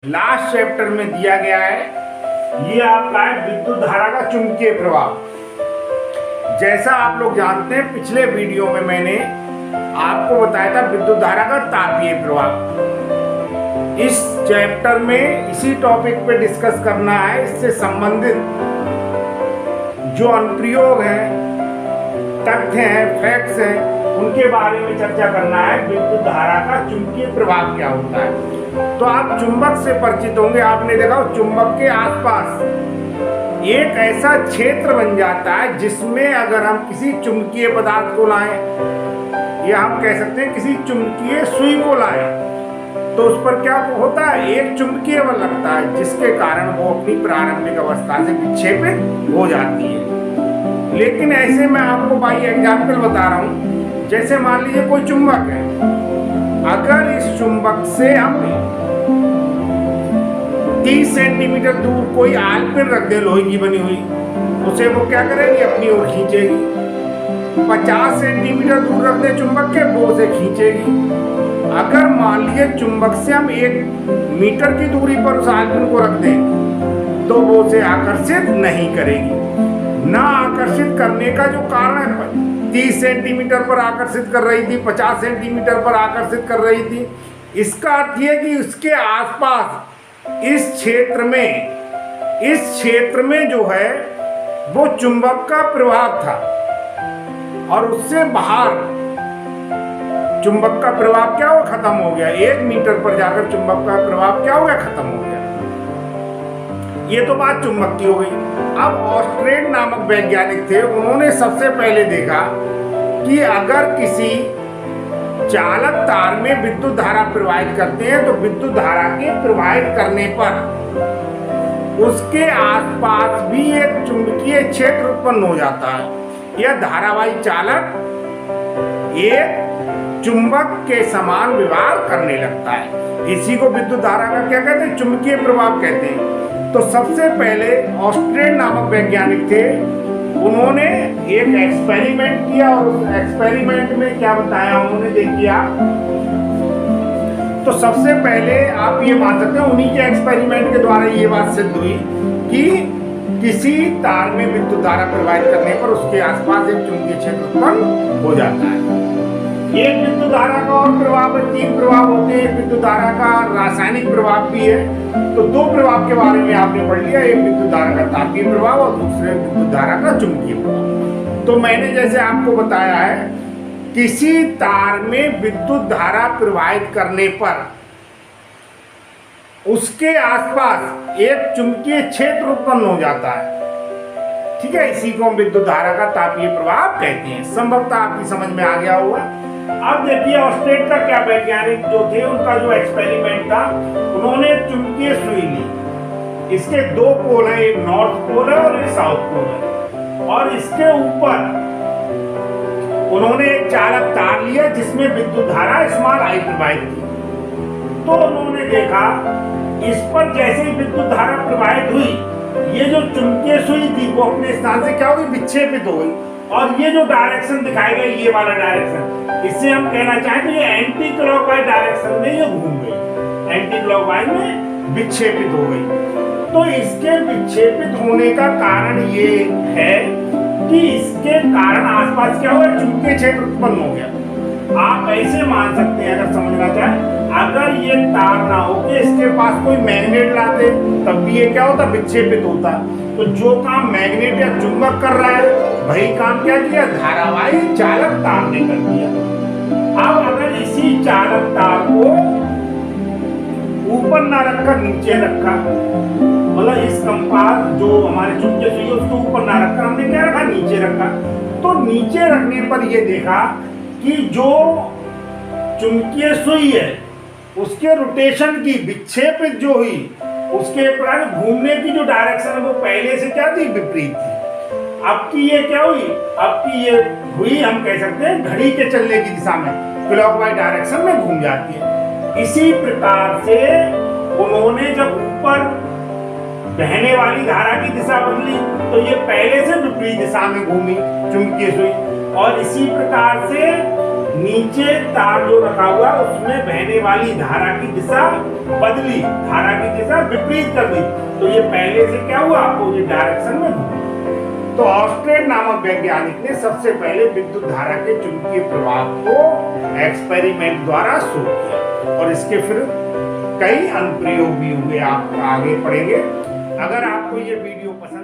Last chapter में दिया गया है, ये आपका है विद्युत धारा का चुंबकीय प्रभाव। जैसा आप लोग जानते हैं, पिछले वीडियो में मैंने आपको बताया था विद्युत धारा का तापीय प्रभाव। इस चैप्टर में इसी टॉपिक पे डिस्कस करना है। इससे संबंधित जो अनुप्रयोग हैं, तथ्य हैं, फैक्ट्स हैं, उनके बारे में चर्चा करना है। विद्युत धारा का चुंबकीय प्रभाव क्या होता है। तो आप चुंबक से परिचित होंगे। आपने देखा चुंबक के आसपास एक ऐसा क्षेत्र बन जाता है जिसमें अगर हम किसी चुंबकीय पदार्थ को लाएं, या हम कह सकते हैं किसी चुंबकीय सुई को लाएं, तो उस पर क्या होता है, एक चुंबकीय बल लगता है, जिसके कारण वो अपनी प्रारंभिक अवस्था से विक्षेपित हो जाती है। लेकिन ऐसे मैं आपको बाई एग्जाम्पल बता रहा हूं। जैसे मान लीजिए कोई चुंबक है, अगर इस चुंबक से हम 30 सेंटीमीटर दूर कोई आलपिन रख दे लोहे की बनी हुई, उसे वो क्या करेगी, अपनी ओर खींचेगी। 50 सेंटीमीटर दूर रख दे चुंबक के, वो उसे खींचेगी। अगर मान लीजिए चुंबक से हम 1 मीटर की दूरी पर उस आलपिन को रख दें, तो वो उसे आकर्षित नहीं करेगी। ना आकर्षित करने का जो कारण है, 30 सेंटीमीटर पर आकर्षित कर रही थी, 50 सेंटीमीटर पर आकर्षित कर रही थी, इसका अर्थ यह कि उसके आसपास इस क्षेत्र में जो है वो चुंबक का प्रभाव था, और उससे बाहर चुंबक का प्रभाव क्या हुआ, खत्म हो गया। 1 मीटर पर जाकर चुंबक का प्रभाव क्या हो गया, खत्म हो गया। ये तो बात चुंबक की हो गई। अब ऑस्ट्रेड नामक वैज्ञानिक थे, उन्होंने सबसे पहले देखा कि अगर किसी चालक तार में विद्युत धारा प्रवाहित करते हैं, तो विद्युत धारा के प्रवाहित करने पर उसके आसपास भी एक चुंबकीय क्षेत्र उत्पन्न हो जाता है। यह धारावाही चालक एक चुंबक के समान व्यवहार करने लगता है। इसी को विद्युत धारा का क्या कहते हैं, चुंबकीय प्रभाव कहते हैं। तो सबसे पहले ऑस्ट्रेड नामक वैज्ञानिक थे, उन्होंने एक एक्सपेरिमेंट किया, और उस एक्सपेरिमेंट में क्या बताया उन्होंने, देखिए आप। तो सबसे पहले आप ये मान सकते हैं उन्हीं के एक्सपेरिमेंट के द्वारा ये बात सिद्ध हुई कि किसी तार में विद्युत धारा प्रवाहित करने पर उसके आसपास एक चुंबकीय क्षेत्र उत्पन्न हो जाता है। एक विद्युत धारा का और प्रभाव है, 3 प्रभाव होते हैं। विद्युत धारा का रासायनिक प्रभाव भी है। तो 2 प्रभाव के बारे में आपने पढ़ लिया, एक विद्युत धारा का तापीय प्रभाव और दूसरे विद्युत धारा का चुंबकीय प्रभाव। तो मैंने जैसे आपको बताया है, किसी तार में विद्युत धारा प्रवाहित करने पर उसके आसपास एक चुंबकीय क्षेत्र उत्पन्न हो जाता है। ठीक है, इसी को हम विद्युत धारा का तापीय प्रभाव कहते हैं। संभवतः आपकी समझ में आ गया होगा। अब देखिए ऑस्ट्रेड का क्या वैज्ञानिक जो थे, उनका जो एक्सपेरिमेंट था, उन्होंने चुंबकीय सुई ली। इसके 2 पोल हैं, एक नॉर्थ पोल है और एक साउथ पोल है, और इसके ऊपर उन्होंने एक चालक तार लिया जिसमें विद्युत धारा स्मॉल आई प्रवाहित की। तो उन्होंने देखा इस पर जैसे ही विद्युत धारा प्रवाहित हुई, ये जो चुंबकीय सुई थी वो अपने स्थान से क्या हुई, विक्षेपित हो गई। और ये जो डायरेक्शन दिखाई गई, ये वाला डायरेक्शन, इससे हम कहना चाहें तो ये एंटी क्लॉकवाइज डायरेक्शन में ये घूम गई, एंटी क्लॉकवाइज में विक्षेपित हो गई। तो इसके विक्षेपित होने का कारण ये है कि इसके कारण आसपास क्या हुआ, चुंबकीय क्षेत्र उत्पन्न हो गया। आप ऐसे मान सकते हैं, अगर समझना चाहें, अगर ये तार ना हो कि इसके पास कोई मैग्नेट लाते, तब भी ये क्या होता, विक्षेपित होता। तो जो काम मैग्नेट या चुंबक कर रहा है, वही काम क्या किया, धारावाही चालक तार ने कर दिया। अब अगर इसी चालक तार को ऊपर ना रखकर नीचे रखा, मतलब इस कंपास जो हमारे चुंबकीय सुई है उसको ऊपर ना रखकर हमने क्या रखा, नीचे रखा, तो नीचे रखने पर यह देखा कि जो चुंबकीय सुई है उसके रोटेशन की, विक्षेपित जो हुई, उसके पर घूमने की जो डायरेक्शन है वो पहले से क्या थी, विपरीत थी। अब की ये क्या हुई, अब की ये हुई, हम कह सकते हैं घड़ी के चलने की दिशा में, क्लॉकवाइज डायरेक्शन में घूम जाती है। इसी प्रकार से उन्होंने जब ऊपर बहने वाली धारा की दिशा बदली, तो ये पहले से विपरीत दिशा में घूमी चुंबकीय सुई, और इसी प्रकार से नीचे तार जो रखा हुआ उसमें बहने वाली धारा की दिशा बदली, धारा की दिशा विपरीत कर दी। तो ये पहले से क्या हुआ, अपोजिट डायरेक्शन में घूमा। तो ऑस्ट्रेड नामक वैज्ञानिक ने सबसे पहले विद्युत धारा के चुंबकीय प्रभाव को एक्सपेरिमेंट द्वारा शो किया और इसके फिर कई अनुप्रयोग भी हुए, आप आगे पढ़ेंगे। अगर आपको ये वीडियो पसंद